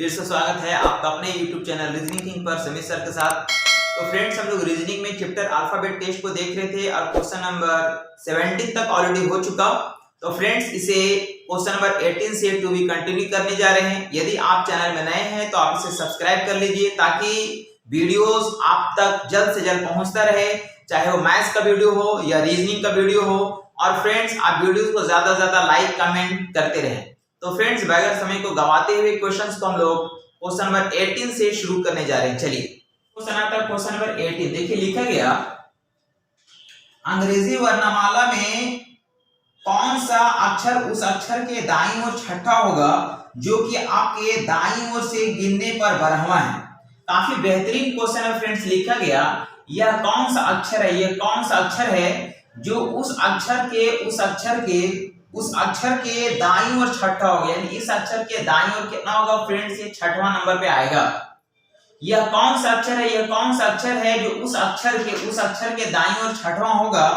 फिर से स्वागत है आपका अपने YouTube चैनल रीजनिंग किंग पर समीर सर के साथ। तो फ्रेंड्स, हम लोग रीजनिंग में चैप्टर अल्फाबेट टेस्ट को देख रहे थे और क्वेश्चन नंबर 17 तक ऑलरेडी हो चुका। तो फ्रेंड्स, इसे क्वेश्चन नंबर 18 से टू भी कंटिन्यू करने जा रहे हैं। यदि आप चैनल में नए हैं तो आप इसे सब्सक्राइब कर लीजिए ताकि वीडियोस आप तक जल्द से जल्द पहुंचता रहे, चाहे वो मैथ्स का वीडियो हो या रीजनिंग का वीडियो हो। और फ्रेंड्स, आप वीडियोस को ज्यादा से ज्यादा लाइक कमेंट करते रहें। तो फ्रेंड्स, बगैर समय को गवाते हुए क्वेश्चंस को हम लोग क्वेश्चन नंबर 18 से शुरू करने जा रहे हैं। चलिए क्वेश्चन आता है क्वेश्चन नंबर 18। देखिए लिखा गया, अंग्रेजी वर्णमाला में कौन सा अक्षर उस अक्षर के दाईं ओर छठा होगा जो कि आपके दाईं ओर से गिनने पर 12वां है। काफी बेहतरीन क्वेश्चन है फ्रेंड्स। लिखा गया, यह कौन सा अक्षर है, यह कौन सा अक्षर है जो उस अक्षर के दाईं ओर छठा होगा, यानी इस अक्षर के दाईं ओर कितना होगा फ्रेंड्स, ये छठवां नंबर पे आएगा। यह कौन सा अक्षर है, यह कौन सा अक्षर है जो उस अक्षर के दाईं ओर छठवां होगा,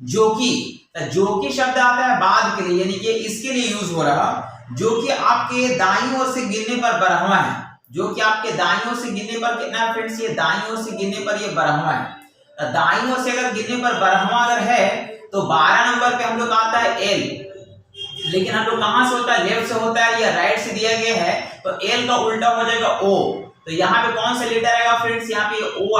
जो कि शब्द आता है बाद के लिए, यानी कि इसके लिए यूज हो रहा, जो कि आपके दाईं ओर से गिनने पर 12वां है। जो कि आपके दाईं ओर से गिनने पर कितना है फ्रेंड्स, ये दाईं ओर से गिनने पर ये 12वां है। दाईं ओर से अगर गिनने पर 12वां अगर है तो 12 नंबर पे हम लोग आता है एल। लेकिन हम लोग कहां से होता है, लेफ्ट से होता है या राइट से दिया गया है, तो एल का उल्टा हो जाएगा ओ। तो यहाँ पे कौन सा लेटर आएगा फ्रेंड्स, यहाँ पे ओ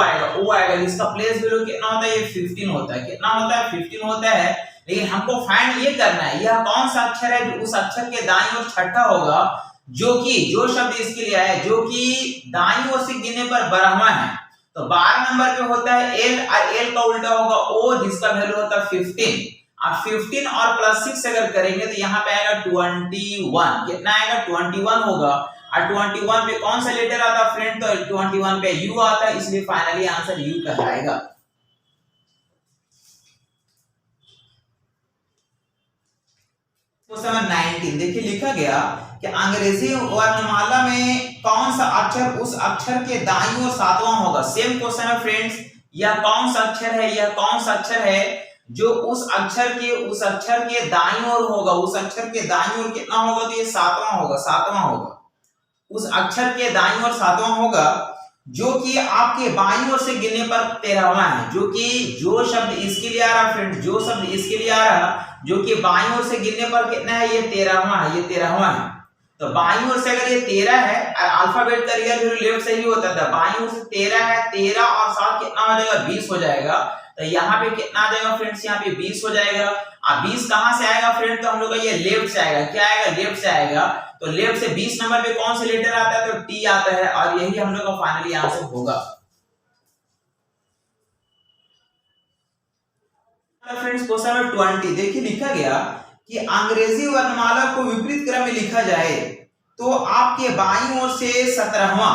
आएगा। इसका प्लेस वैल्यू कितना होता है, ये 15 होता है। कितना होता है, 15 होता है। लेकिन हमको फाइंड ये करना है, यह कौन सा अक्षर है जो उस अक्षर के दाईं ओर छठा होगा, जो शब्द इसके लिए है, जो कि दाईं ओर से गिनने पर 12वां है। तो 12 नंबर पे होता है एल, और एल का उल्टा होगा ओ, जिसका वैल्यू होता है 15। अब 15 और प्लस 6 अगर करेंगे तो यहाँ पे आएगा 21। कितना आएगा, 21 होगा। और 21 पे कौन सा लेटर आता है फ्रेंड, तो 21 पे यू आता है, इसलिए फाइनली आंसर यू कहलाएगा। क्वेश्चन नंबर 19 देखिए लिखा गया कि अंग्रेजी वर्णमाला में कौन सा अक्षर उस अक्षर के दाईं ओर 7वां होगा। सेम क्वेश्चन है फ्रेंड्स, यह कौन सा अक्षर है जो उस अक्षर के दाईं ओर होगा, उस अक्षर के दाईं ओर कितना होगा, तो ये 7वां होगा। उस अक्षर के दाईं ओर 7वां होगा, जो कि आपके बाईं ओर से गिनने पर 13वां है। जो शब्द इसके लिए आ रहा फ्रेंड्स, जो कि बाईं ओर से गिनने पर कितना है, ये 13वां है। तो बाईं ओर से अगर ये 13 है, और अल्फाबेट का रियल वैल्यू लेफ्ट से ही होता था, बाईं ओर से 13 है, 13 और 7 कितना हो जाएगा, 20 हो जाएगा। तो यहाँ पे कितना आ जाएगा फ्रेंड्स, यहाँ पे 20 हो जाएगा। अब 20 कहां से आएगा फ्रेंड, तो हम लोग का ये लेफ्ट से आएगा। क्या आएगा, लेफ्ट से आएगा। तो लेफ्ट से 20 नंबर पे कौन सा लेटर आता है, तो टी आता है, और यही हम लोग का फाइनली आंसर होगा। फ्रेंड्स, क्वेश्चन नंबर 20 देखिए लिखा गया कि अंग्रेजी वर्णमाला को विपरीत क्रम में लिखा जाए तो आपके बाईं ओर से 17वां,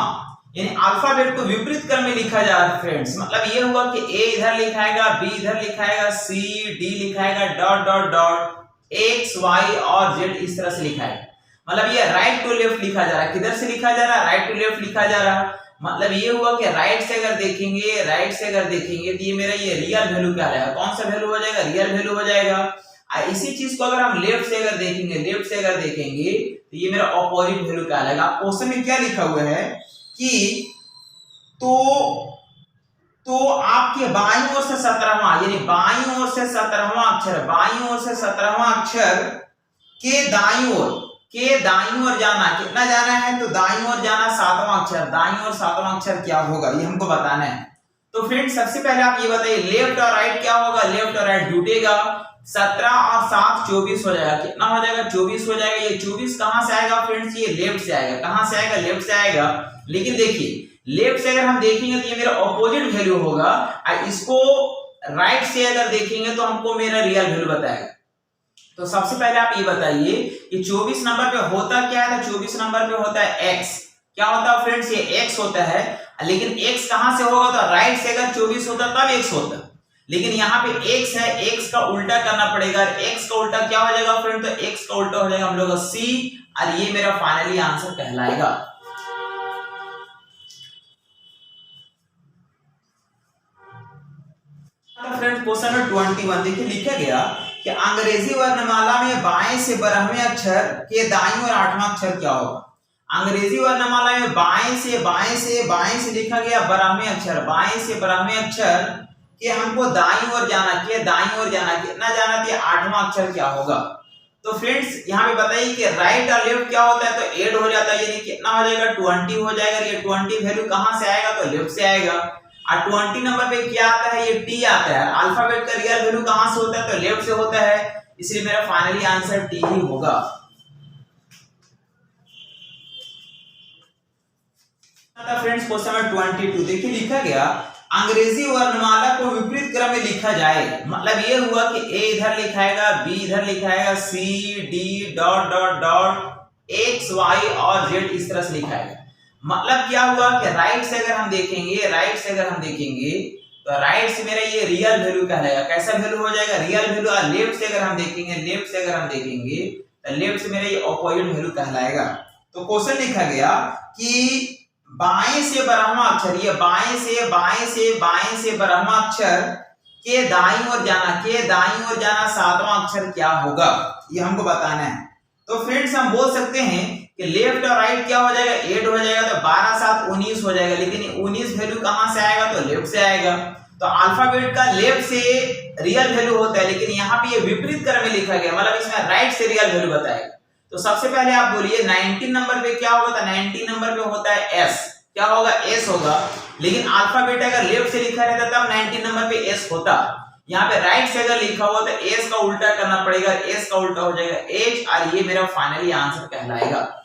यानी अल्फाबेट को विपरीत क्रम में लिखा जा रहा है फ्रेंड्स। मतलब ये हुआ कि ए इधर लिखाएगा, बी इधर लिखाएगा, सी डी लिखाएगा, dot dot dot X Y और जेड इस तरह से लिखाएगा। मतलब ये राइट टू लेफ्ट लिखा जा रहा है। किधर से लिखा जा रहा है, राइट टू लेफ्ट लिखा जा रहा है। मतलब ये हुआ कि राइट से अगर देखेंगे तो ये मेरा ये रियल वैल्यू क्या आएगा, कौन सा वैल्यू हो जाएगा, रियल वैल्यू हो जाएगा। इसी चीज को अगर हम लेफ्ट से अगर देखेंगे तो ये मेरा ऑपोजिट वैल्यू क्या आएगा। क्वेश्चन में क्या लिखा हुआ है कि तो आपके बाईं ओर से 17वां, यानी बाईं ओर से 17वां अक्षर के दाईं ओर जाना, कितना जाना है, तो दाईं ओर जाना 7वां अक्षर। दाईं ओर 7वां अक्षर क्या होगा, ये हमको बताना है। तो फ्रेंड्स, सबसे पहले आप ये बताइए लेफ्ट और राइट क्या होगा, लेफ्ट और राइट जुटेगा, 17 और 7 24 हो जाएगा। कितना हो जाएगा, 24 हो जाएगा। ये 24 कहां से आएगा फ्रेंड्स, ये लेफ्ट से आएगा। कहां से आएगा, लेफ्ट से आएगा। लेकिन देखिए लेफ्ट से अगर हम देखेंगे तो ये मेरा ऑपोजिट वैल्यू होगा, और इसको राइट से अगर देखेंगे तो हमको मेरा रियल वैल्यू बताएगा। तो सबसे पहले आप ये बताइए कि 24 नंबर पे होता क्या है, तो 24 नंबर पे होता है x। क्या होता है फ्रेंड्स, ये x होता है। लेकिन x कहां से होगा, तो राइट से अगर 24 होता तब x होता। लेकिन यहाँ पे x है, x का उल्टा करना पड़ेगा। x का उल्टा क्या हो जाएगा फ्रेंड, तो x का उल्टा हो जाएगा हम लोग का c, और ये मेरा फाइनली आंसर कहलाएगा। फ्रेंड्स, क्वेश्चन नंबर 21 देखिए लिखा गया कि अंग्रेजी वर्णमाला में बाएं से 12वें अक्षर के दाईं ओर 8वां अक्षर क्या होगा। अंग्रेजी वर्णमाला में बाएं से लिखा गया ब्राह्मी अक्षर, बाएं से ब्राह्मी अक्षर कि हमको दाईं ओर जाना, कितना जाना थी, 8वां अक्षर क्या होगा। तो फ्रेंड्स यहाँ पे बताइए कि राइट और लेफ्ट क्या होता है, तो ऐड हो जाता है, यानी कितना हो जाएगा, 20 हो जाएगा। ये 20 वैल्यू कहां से आएगा, तो लेफ्ट से आएगा। और 20 नंबर पे क्या आता है, ये टी आता है। अल्फाबेट का रियल वैल्यू कहां से होता है, तो लेफ्ट से होता है, इसलिए मेरा फाइनली आंसर टी ही होगा। फ्रेंड्स क्वेश्चन नंबर 22 देखिए लिखा गया, अंग्रेजी वर्णमाला को विपरीत क्रम में लिखा जाए। मतलब ये हुआ कि ए इधर लिखाएगा, बी इधर लिखाएगा, C D dot dot dot X Y और जेड इस तरह से लिखाएगा। मतलब क्या हुआ कि राइट से अगर हम देखेंगे, तो राइट से मेरा ये रियल वैल्यू कहलाएगा। कैसा वैल्यू हो जाएगा, रियल वैल्यू। और लेफ्ट से अगर हम देखेंगे, तो लेफ्ट से मेरा ये ऑपोजिट वैल्यू कहलाएगा। तो क्वेश्चन लिखा गया कि बाएं से ब्राह्मा अक्षर, ये बाएं से ब्राह्मा अक्षर के दाईं ओर जाना 7वां अक्षर क्या होगा, ये हमको बताना है। तो फ्रेंड्स हम बोल सकते हैं कि लेफ्ट और राइट क्या हो जाएगा, 8 हो जाएगा, तो 12 7 19 हो जाएगा। लेकिन 19 वैल्यू कहां से आएगा, तो लेफ्ट से आएगा। तो अल्फाबेट का लेफ्ट से रियल वैल्यू होता है, लेकिन यहाँ पे ये विपरीत क्रम में लिखा गया, मतलब इसमें राइट से रियल वैल्यू बताएगा। तो सबसे पहले आप बोलिए 19 नंबर पे क्या होगा, तो 19 नंबर पे होता है एस, क्या होगा, एस होगा। लेकिन अल्फाबेट अगर लेफ्ट से लिखा रहता तब 19 नंबर पे एस होता। यहाँ पे राइट से अगर लिखा हुआ तो एस का उल्टा करना पड़ेगा, एस का उल्टा हो जाएगा एच, और ये मेरा फाइनली आंसर कहलाएगा।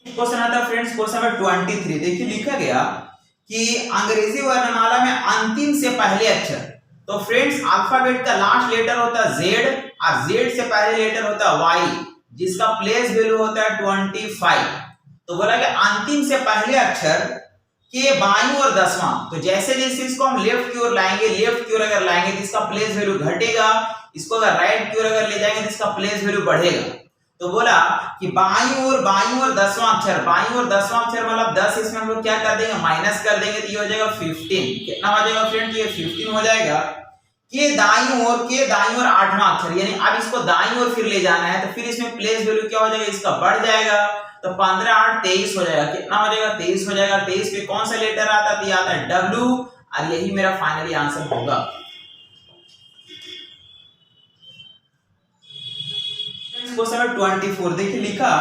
क्वेश्चन आता है फ्रेंड्स क्वेश्चन नंबर 23 देखिए लिखा गया कि अंग्रेजी वर्णमाला में अंतिम से पहले अक्षर। तो फ्रेंड्स अल्फाबेट का लास्ट लेटर होता है जेड, और जेड से पहले लेटर होता है वाई, जिसका प्लेस वैल्यू होता है 25। तो बोला कि अंतिम से पहले अक्षर के बाईं और 10वां। तो जैसे जैसे इसको हम लेफ्ट की ओर लाएंगे, अगर लाएंगे तो इसका प्लेस वैल्यू घटेगा, इसको अगर राइट की ओर अगर ले जाएंगे तो इसका प्लेस वैल्यू बढ़ेगा। तो बोला कि बाईं ओर 10वां अक्षर, मतलब 10 इसमें हम लोग क्या कर देंगे, माइनस कर देंगे, तो ये हो जाएगा 15। कितना हो जाएगा फ्रेंड, ये 15 हो जाएगा। के दाईं ओर 8वां अक्षर, यानी अब इसको दाईं ओर फिर ले जाना है, तो फिर इसमें प्लेस वैल्यू क्या हो जाएगा, इसका बढ़ जाएगा। तो 15 8 23 हो जाएगा। कितना हो जाएगा, 23 हो जाएगा। 23 पे कौन सा लेटर आता है, तो आता है डब्ल्यू, और यही मेरा फाइनली आंसर होगा। क्वेश्चन नंबर 24 देखिए लिखा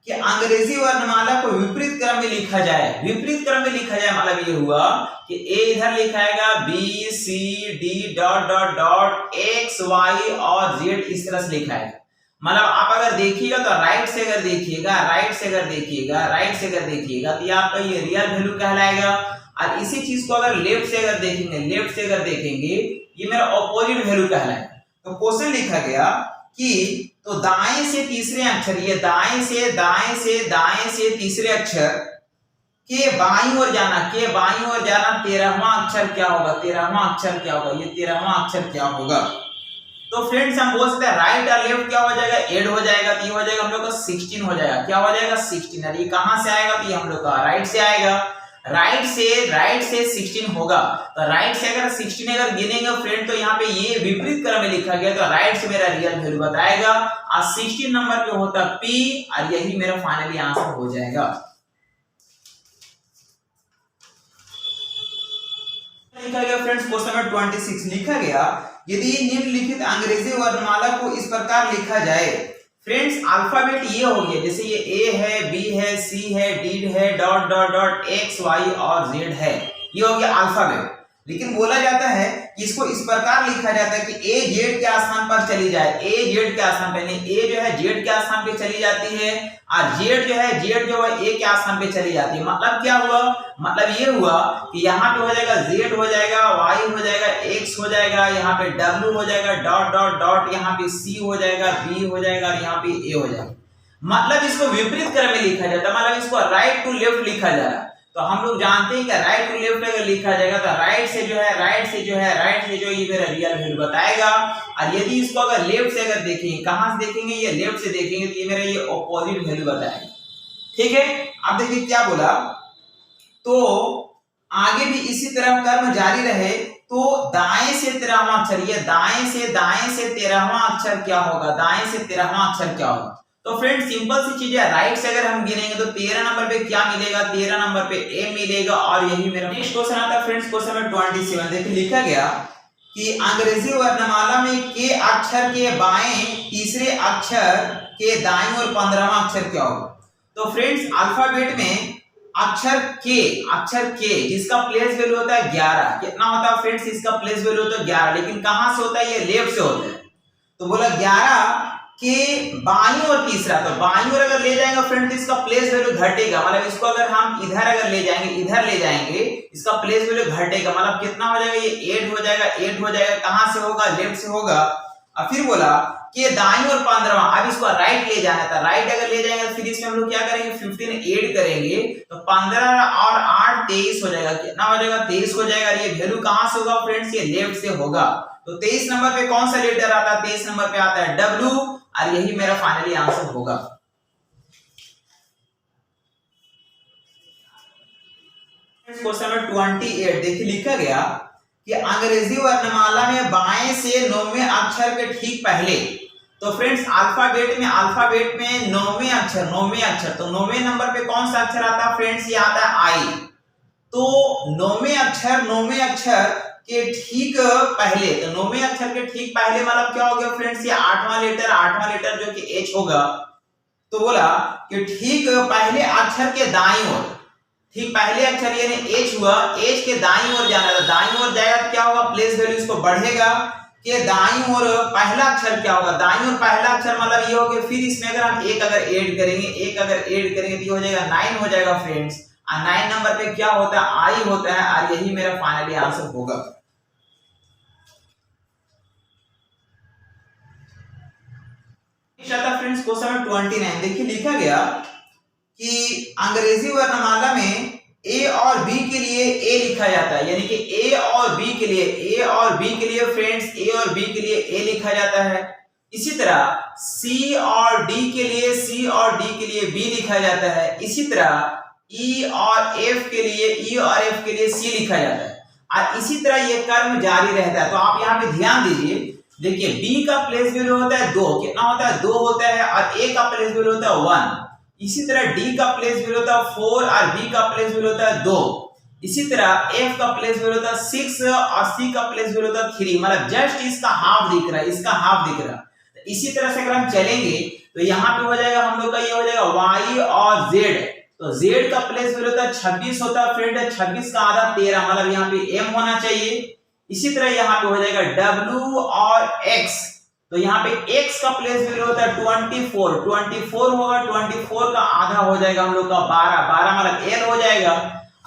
कि अंग्रेजी वर्णमाला को विपरीत क्रम में लिखा जाए। मतलब ये हुआ कि ए इधर लिखाएगा, B C D dot dot dot X Y और जेड इस तरह से लिखाएगा। मतलब आप अगर देखिएगा तो राइट से अगर देखिएगा तो ये आपका ये रियल वैल्यू कहलाएगा। और इसी चीज को अगर लेफ्ट से अगर देखेंगे ये मेरा ऑपोजिट वैल्यू कहलाएगा। तो क्वेश्चन लिखा गया कि तो दाएं से तीसरे अक्षर, ये दाएं से तीसरे अक्षर के बाईं ओर जाना 13वां अक्षर क्या होगा, ये 13वां अक्षर क्या होगा। तो फ्रेंड्स हम बोल सकते हैं राइट और लेफ्ट क्या हो जाएगा, ऐड हो जाएगा, तो ये हो जाएगा हम लोग का 16 हो जाएगा। क्या हो जाएगा, 16। और ये कहां से आएगा, तो ये हम लोग का राइट से आएगा। राइट से 16 होगा। तो राइट से अगर 16 अगर गिनेंगे फ्रेंड, तो यहाँ पे ये विपरीत क्रम में लिखा गया, तो राइट से मेरा रियल वैल्यू बताएगा। और 16 नंबर पे होता पी, और यही मेरा फाइनली आंसर हो जाएगा। लिखा गया फ्रेंड्स क्वेश्चन नंबर 26 लिखा गया, यदि निम्नलिखित अंग्रेजी वर्णमाला को इस प्रकार लिखा जाए। फ्रेंड्स अल्फाबेट ये हो गया, जैसे ये ए है, बी है, सी है, डी है, dot dot dot X Y और जेड है, ये हो गया अल्फाबेट। लेकिन बोला जाता है कि इसको इस प्रकार लिखा जाता है कि ए जेड के स्थान पर चली जाए, ए जेड के स्थान पर, ए जो है जेड के स्थान पे चली जाती है, और जेड जो है ए के स्थान पे चली जाती है। मतलब क्या हुआ, मतलब ये हुआ कि यहाँ पे हो जाएगा जेड हो जाएगा, वाई हो जाएगा, एक्स हो जाएगा, यहाँ पे डब्ल्यू हो जाएगा, डॉट डॉट डॉट, यहाँ पे सी हो जाएगा, बी हो जाएगा, और यहाँ पे ए हो जाएगा। मतलब इसको विपरीत क्रम में लिखा जाता है, मतलब इसको राइट टू लेफ्ट लिखा जा रहा है। तो हम लोग जानते हैं कि राइट टू लेफ्ट अगर लिखा जाएगा तो राइट से जो ये मेरा रियल वैल्यू बताएगा। और यदि इसको अगर लेफ्ट से अगर देखेंगे, कहां से देखेंगे, ये लेफ्ट से देखेंगे, तो ये मेरा ये ऑपोजिट वैल्यू बताएगा। ठीक है, अब देखिए क्या बोला, तो आगे भी इसी तरह कर्म जारी रहे तो दाएं से 13वां अक्षर, ये दाएं से 13वां अक्षर क्या होगा, दाएं से 13वां अक्षर क्या होगा। तो फ्रेंड सिंपल सी चीज है, राइट से अगर हम गिनेंगे तो 13 नंबर पे क्या मिलेगा, 13 नंबर पे ए मिलेगा और यही मेरा नेक्स्ट क्वेश्चन आता है फ्रेंड्स, क्वेश्चन नंबर 27। देखिए लिखा गया कि अंग्रेजी वर्णमाला में के अक्षर के बाएं तीसरे अक्षर के दाईं ओर 15वां अक्षर क्या होगा। तो फ्रेंड्स अल्फाबेट में अक्षर के जिसका प्लेस वैल्यू होता है 11, कितना होता है फ्रेंड्स, इसका प्लेस वैल्यू होता है 11, लेकिन कहां से होता है, ये लेफ्ट से होता है। तो बोला 11 के बाईं ओर तीसरा, तो बाईं ओर अगर ले जाएंगे फ्रेंड्स इसका प्लेस वैल्यू घटेगा, मतलब इसको अगर हम इधर अगर ले जाएंगे इसका प्लेस वैल्यू घटेगा, मतलब कितना हो जाएगा, ये 8 हो जाएगा, कहां से होगा, लेफ्ट से होगा। और फिर बोला कि दाईं ओर 15वां, अब इसको राइट ले जाना था, राइट अगर ले जाएंगे फिर इसमें हम लोग क्या करेंगे, 15 ऐड करेंगे तो 15 और 8 23 हो जाएगा, कितना हो जाएगा, 23 हो जाएगा। ये वैल्यू कहां से होगा फ्रेंड्स, ये लेफ्ट से होगा। तो 23 नंबर पे कौन सा लेटर आता है, 23 नंबर पे आता है W, और यही मेरा फाइनली आंसर होगा। क्वेश्चन नंबर 28 देखिए लिखा गया कि अंग्रेजी वर्णमाला में बाएं से 9वें अक्षर के ठीक पहले, तो फ्रेंड्स अल्फाबेट में 9वें अक्षर, तो 9वें नंबर पे कौन सा अक्षर आता है फ्रेंड्स, ये आता है आई। तो 9वें अक्षर के ठीक पहले, तो 9वें अक्षर के ठीक पहले मतलब क्या हो गया फ्रेंड्स, ये 8वां लेटर जो कि H होगा। तो बोला कि ठीक पहले अक्षर के दाईं ओर, ठीक पहले अक्षर यानी H हुआ, H के दाईं ओर जाना था, दाईं ओर जाएगा तो क्या होगा, प्लेस वैल्यू इसको बढ़ेगा कि दाईं ओर पहला अक्षर क्या होगा, दाईं ओर पहला अक्षर मतलब ये हो गया। फिर इसमें अगर हम एक अगर ऐड करेंगे तो ये हो जाएगा 9 हो जाएगा फ्रेंड्स, और 9 नंबर पे क्या होता है, आई होता है, और यही मेरा फाइनली आंसर होगा। फ्रेंड्स क्वेश्चन नंबर 29 देखिए लिखा गया कि अंग्रेजी वर्णमाला में ए और बी के लिए ए लिखा जाता है, यानी कि ए और बी के लिए फ्रेंड्स ए और बी के लिए ए लिखा जाता है। इसी तरह सी और डी के लिए बी लिखा जाता है। इसी तरह ई और एफ के लिए सी लिखा जाता है, और इसी तरह ये क्रम जारी रहता है। तो आप यहाँ पे ध्यान दीजिए, देखिए बी का प्लेस वैल्यू होता है 2, कितना होता है, 2 होता है, और ए का प्लेस वैल्यू होता है 1। इसी तरह डी का प्लेस वैल्यू होता है 4 और बी का प्लेस वैल्यू होता है 2। इसी तरह एफ का प्लेस वैल्यू होता है 6 और सी का प्लेस वैल्यू होता है 3, मतलब जस्ट इसका हाफ दिख रहा है, तो इसी तरह से अगर हम चलेंगे तो यहाँ पे हो जाएगा हम लोग का, ये हो जाएगा वाई और जेड। तो जेड का प्लेस वैल्यू होता है 26 होता है फ्रेंड, 26 का आधा 13, मतलब यहाँ पे एम होना चाहिए। इसी तरह यहाँ पे हो जाएगा W और X, तो यहाँ पे X का प्लेस वैल्यू होता है 24 होगा, 24 का आधा हो जाएगा हम लोग का 12 मतलब L हो जाएगा।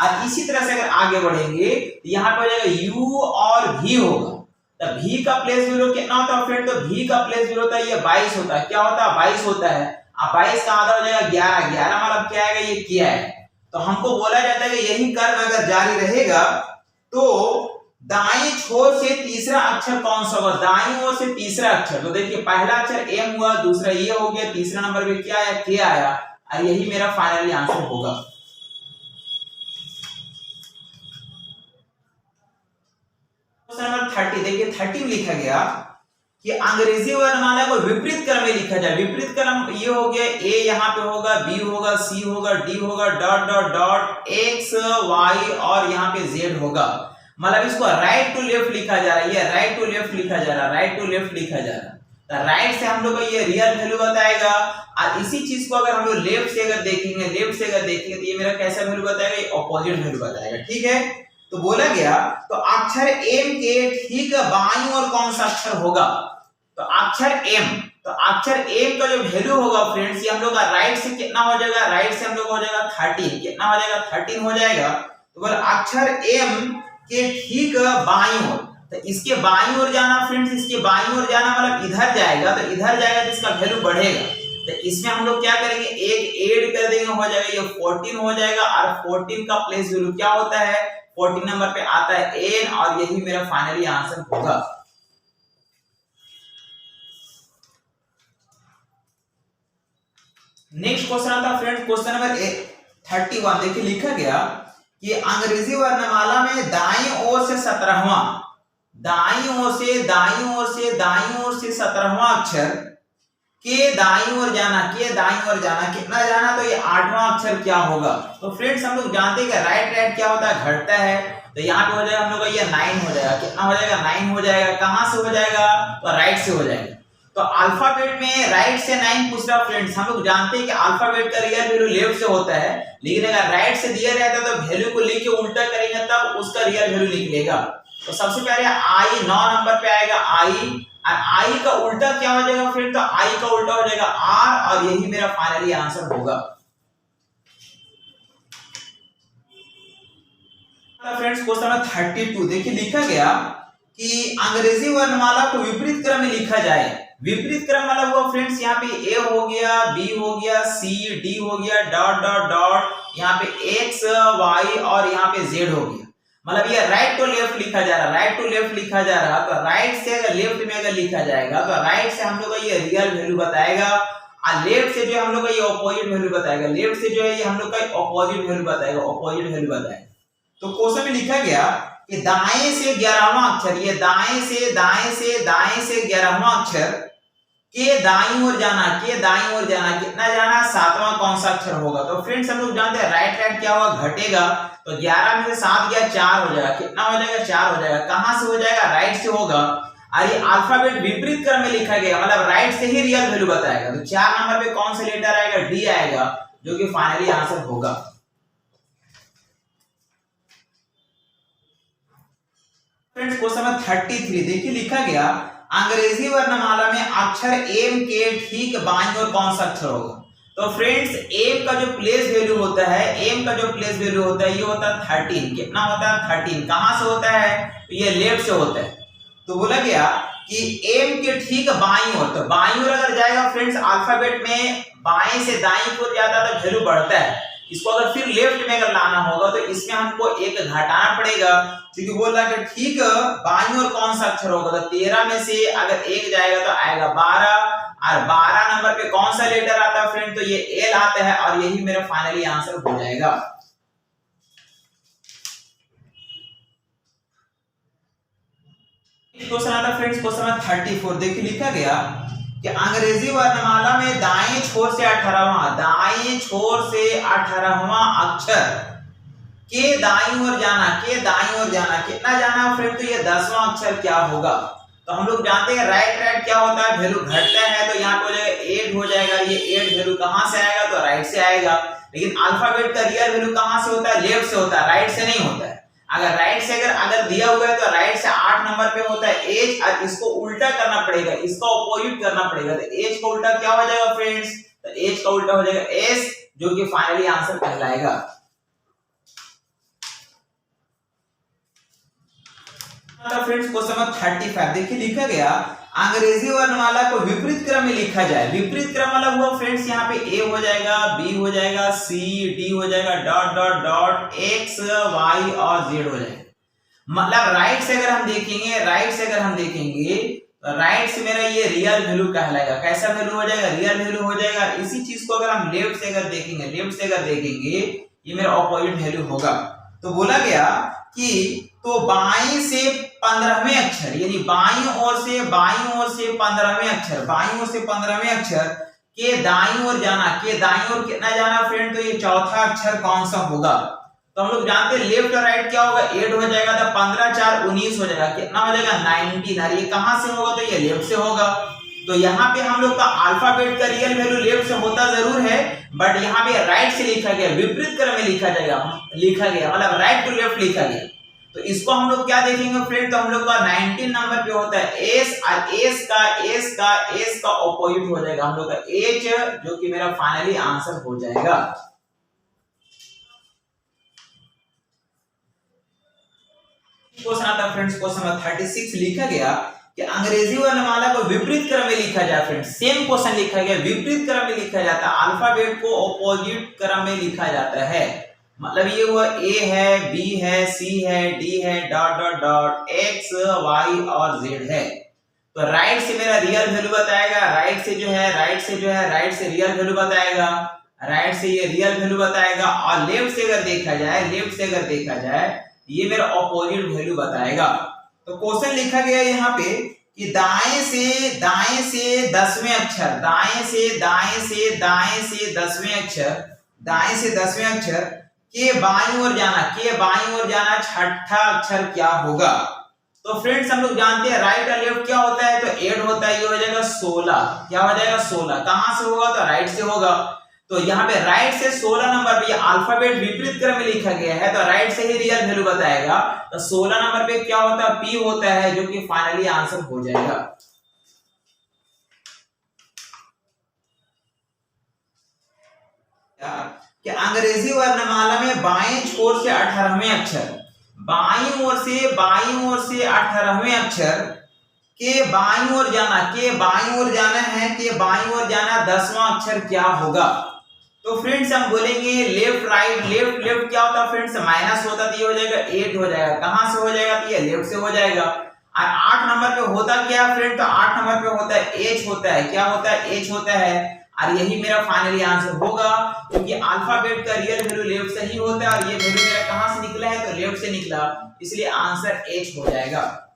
और इसी तरह से अगर आगे बढ़ेंगे तो यहाँ पे हो जाएगा U और V होगा, तो V का प्लेस वैल्यू कितना होता है फ्रेंड, तो V का प्लेस वैल्यू होता है ये 22 होता है, क्या होता है 22 होता है, अब 22 का आधा हो जाएगा 11 मतलब क्या आएगा, ये क्या है। तो हमको बोला जाता है कि यही क्रम अगर जारी रहेगा तो दाएं छोर से तीसरा अक्षर कौन सा होगा, दाईं ओर से तीसरा अक्षर। तो देखिए पहला अक्षर एम हुआ, दूसरा ये हो गया, तीसरा नंबर पे क्या आया, के आया, और यही मेरा फाइनली आंसर होगा। क्वेश्चन नंबर 30 देखिए 30 में लिखा गया कि अंग्रेजी वर्णमाला को विपरीत क्रम में लिखा जाए। विपरीत क्रम ये हो गया, ए यहाँ पे होगा, बी होगा, सी होगा, डी होगा, dot dot dot X Y और यहाँ पे जेड होगा, मतलब इसको राइट टू लेफ्ट लिखा जा रहा है, ये राइट टू लेफ्ट लिखा जा रहा है। तो राइट से हम लोग को ये रियल वैल्यू बताएगा, और इसी चीज को अगर हम लोग लेफ्ट से अगर देखेंगे तो ये मेरा कैसा वैल्यू बताएगा, ये ऑपोजिट वैल्यू बताएगा, ठीक है। तो बोला गया तो अक्षर एम के ठीक बाईं ओर कौन सा अक्षर होगा, तो अक्षर एम का जो वैल्यू होगा फ्रेंड्स, ये हम लोग का राइट से कितना हो जाएगा, राइट से हम लोग हो जाएगा 13, कितना हो जाएगा 13 हो जाएगा। तो बोला अक्षर एम के ठीक बाईं ओर, तो इसके बाईं ओर जाना फ्रेंड्स, इसके बाईं ओर जाना मतलब इधर जाएगा, तो इधर जाएगा तो इसका वैल्यू बढ़ेगा। तो इसमें हम लोग क्या करेंगे, एक ऐड कर देंगे, हो जाएगा ये 14 हो जाएगा, और 14 का प्लेस वैल्यू क्या होता है, 14 नंबर पे आता है n, और यही मेरा फाइनली आंसर होगा। नेक्स्ट क्वेश्चन आता है फ्रेंड्स, क्वेश्चन नंबर 31 देखिए लिखा गया कि अंग्रेजी वर्णमाला में दाईं ओर से 17वां, दाईं ओर से 17वां अक्षर के दाईं ओर जाना, कितना जाना, तो ये 8वां अक्षर क्या होगा। तो फ्रेंड्स हम लोग जानते हैं कि राइट क्या होता है, घटता है, तो यहाँ पे हो जाएगा हम लोग का ये 9 हो जाएगा, कितना हो जाएगा, 9 हो जाएगा। कहां से हो जाएगा, तो राइट से हो जाएगा। तो अल्फाबेट में राइट से 9 पूछ रहा फ्रेंड्स, हम लोग जानते हैं कि अल्फाबेट का रियल वैल्यू लेफ्ट से होता है, लेकिन अगर राइट से दिया रहता तो वैल्यू को लिख के उल्टा करेंगे तब उसका रियल वैल्यू निकलेगा। तो सबसे पहले आई 9 नंबर पे आएगा आई, और आई का उल्टा क्या हो जाएगा फ्रेंड, तो आई का उल्टा हो जाएगा आर, और यही मेरा फाइनली आंसर होगा। फ्रेंड्स क्वेश्चन नंबर 32 देखिए लिखा गया कि अंग्रेजी वर्णमाला को विपरीत क्रम में लिखा जाए। विपरीत क्रम वाला हुआ फ्रेंड्स, यहाँ पे ए हो गया, बी हो गया, सी डी हो गया, डॉट डॉट डॉट, यहाँ पे एक्स वाई और यहाँ पे जेड हो गया। मतलब ये राइट टू लेफ्ट लिखा जा रहा, राइट टू लेफ्ट लिखा जा रहा, तो राइट से अगर लेफ्ट में अगर लिखा जाएगा तो राइट से हम लोग का ये रियल वैल्यू बताएगा, और लेफ्ट से जो है हम लोग का ये ऑपोजिट वैल्यू बताएगा, लेफ्ट से जो है ये हम लोग का ऑपोजिट वैल्यू बताएगा, ऑपोजिट वैल्यू बताएगा। तो क्वेश्चन में लिखा गया कि दाएं से 11वां अक्षर, ये दाएं से 11वां अक्षर के दाईं ओर जाना, कितना जाना, 7वां कौन सा अक्षर होगा। तो फ्रेंड्स हम लोग जानते हैं राइट क्या होगा, घटेगा, तो 11 में से 7 गया 4 हो जाएगा, कितना हो जाएगा, 4 हो जाएगा। कहां से हो जाएगा, राइट से होगा, और ये अल्फाबेट विपरीत क्रम में लिखा गया, मतलब राइट से ही रियल वैल्यू बताएगा। तो 4 नंबर पे कौन सा लेटर आएगा, डी आएगा, जो कि फाइनली आंसर होगा। फ्रेंड्स क्वेश्चन नंबर 33 देखिए लिखा गया अंग्रेजी वर्णमाला में अक्षर एम के ठीक बाईं ओर कौन सा अक्षर होगा। तो फ्रेंड्स एम का जो प्लेस वैल्यू होता है, ये होता है 13, कितना होता है, 13। कहां से होता है, तो ये लेफ्ट से होता है। तो बोला गया कि एम के ठीक बाईं ओर, तो बाईं ओर अगर जाएगा फ्रेंड्स अल्फाबेट में बाएं से दाईं ओर जाता तो वैल्यू बढ़ता है, इसको अगर फिर लेफ्ट में अगर लाना होगा तो इसमें हमको एक घटाना पड़ेगा, क्योंकि बोल रहा है कि ठीक बाईं ओर कौन सा अक्षर होगा। तो 13 में से अगर एक जाएगा तो आएगा 12, और 12 नंबर पे कौन सा लेटर आता है फ्रेंड, तो ये एल आता है, और यही मेरा फाइनली आंसर हो जाएगा। क्वेश्चन आता है फ्रेंड्स क्वेश्चन नंबर 34 देखिए लिखा गया कि अंग्रेजी वर्णमाला में दाएं छोर से 18वां अक्षर के दाईं ओर जाना, कितना जाना फ्रेंड, तो ये 10वां अक्षर क्या होगा। तो हम लोग जानते हैं राइट क्या होता है, वैल्यू घटता है, तो यहाँ पे हो जाएगा 8 हो जाएगा। ये 8 वैल्यू कहां से आएगा, तो राइट से आएगा, लेकिन अल्फाबेट का रियल वैल्यू कहां से होता है, लेफ्ट से होता है, राइट से नहीं होता है। अगर राइट से अगर दिया हुआ है तो राइट से 8 नंबर पे होता है एच, और इसको उल्टा करना पड़ेगा, इसका ऑपोजिट करना पड़ेगा। तो एच का उल्टा क्या हो जाएगा फ्रेंड्स, तो एच का उल्टा हो जाएगा एस, जो कि फाइनली आंसर कहलाएगा। फ्रेंड्स क्वेश्चन नंबर 35 देखिए लिखा गया अंग्रेजी वर्णमाला को विपरीत क्रम में लिखा जाए। विपरीत क्रम वाला हुआ फ्रेंड्स, यहाँ पे ए हो जाएगा, बी हो जाएगा, सी डी हो जाएगा, dot dot dot, X Y और जेड हो जाएगा। मतलब राइट से अगर हम देखेंगे तो राइट से मेरा ये रियल वैल्यू कहलाएगा। कैसा वैल्यू हो जाएगा, रियल वैल्यू हो जाएगा। इसी चीज को अगर हम लेफ्ट से अगर देखेंगे ये मेरा ऑपोजिट वैल्यू होगा। तो बोला गया कि तो बाईं से 15वें अक्षर, यानी बाईं ओर से 15वें अक्षर के दाईं ओर जाना, कितना जाना फ्रेंड, तो ये चौथा अक्षर कौन सा होगा। तो हम लोग जानते हैं लेफ्ट और राइट क्या होगा, 8 हो जाएगा, तो 15 4 19 हो जाएगा, कितना हो जाएगा 19। और ये कहां से होगा, तो ये लेफ्ट से होगा। तो यहाँ पे हम लोग का अल्फाबेट का रियल वैल्यू लेफ्ट से होता जरूर है, बट यहाँ पे राइट से लिखा गया, विपरीत क्रम में लिखा गया, मतलब राइट टू लेफ्ट लिखा गया। तो इसको हम लोग क्या देखेंगे फ्रेंड, तो हम लोग का 19 नंबर पे होता है एस, और एस का ऑपोजिट हो जाएगा हम लोग का एच, जो कि मेरा फाइनली आंसर हो जाएगा। क्वेश्चन आता है फ्रेंड्स क्वेश्चन नंबर 36 लिखा गया कि अंग्रेजी वर्णमाला को विपरीत क्रम में लिखा जाए। फ्रेंड्स सेम क्वेश्चन लिखा गया, विपरीत क्रम में लिखा जाता है, अल्फाबेट को ऑपोजिट क्रम में लिखा जाता है। मतलब ये हुआ ए है, बी है, सी है, डी है, dot dot dot, X Y और जेड है। तो राइट से मेरा रियल वैल्यू बताएगा, राइट से रियल वैल्यू बताएगा, राइट से ये रियल वैल्यू बताएगा, और लेफ्ट से अगर देखा जाए ये मेरा ऑपोजिट वैल्यू बताएगा। तो क्वेश्चन लिखा गया यहाँ पे कि दाएं से 10वें अक्षर, दाएं से 10वें अक्षर के बाईं ओर जाना छठा अक्षर क्या होगा। तो फ्रेंड्स हम लोग जानते हैं राइट और लेफ्ट क्या होता है, तो ऐड होता है, ये हो जाएगा 16। क्या हो जाएगा 16, कहां से होगा, तो राइट से होगा। तो यहाँ पे राइट से 16 नंबर पे अल्फाबेट विपरीत क्रम में लिखा गया है, तो राइट से ही रियल वैल्यू बताएगा। तो 16 नंबर पे क्या होता है, पी होता है, जो कि फाइनली आंसर हो जाएगा। कि अंग्रेजी वर्णमाला में बाएं छोर से 18वें अक्षर, बाईं ओर से 18वें अक्षर के बाईं ओर जाना है, के बाईं ओर जाना 10वां अक्षर क्या होगा। तो फ्रेंड्स हम बोलेंगे लेफ्ट राइट, लेफ्ट क्या होता है फ्रेंड्स, माइनस होता है, तो ये हो जाएगा 8 हो जाएगा। कहां से हो जाएगा, तो ये लेफ्ट से हो जाएगा। और 8 नंबर पे होता क्या फ्रेंड, तो 8 नंबर पे होता है एच होता है। क्या होता है, एच होता है। और यही मेरा फाइनली आंसर होगा, क्योंकि अल्फाबेट का रियल वैल्यू लेफ्ट से ही होता है, और ये वैल्यू मेरा कहां से निकला है, तो लेफ्ट से निकला, इसलिए आंसर एच हो जाएगा।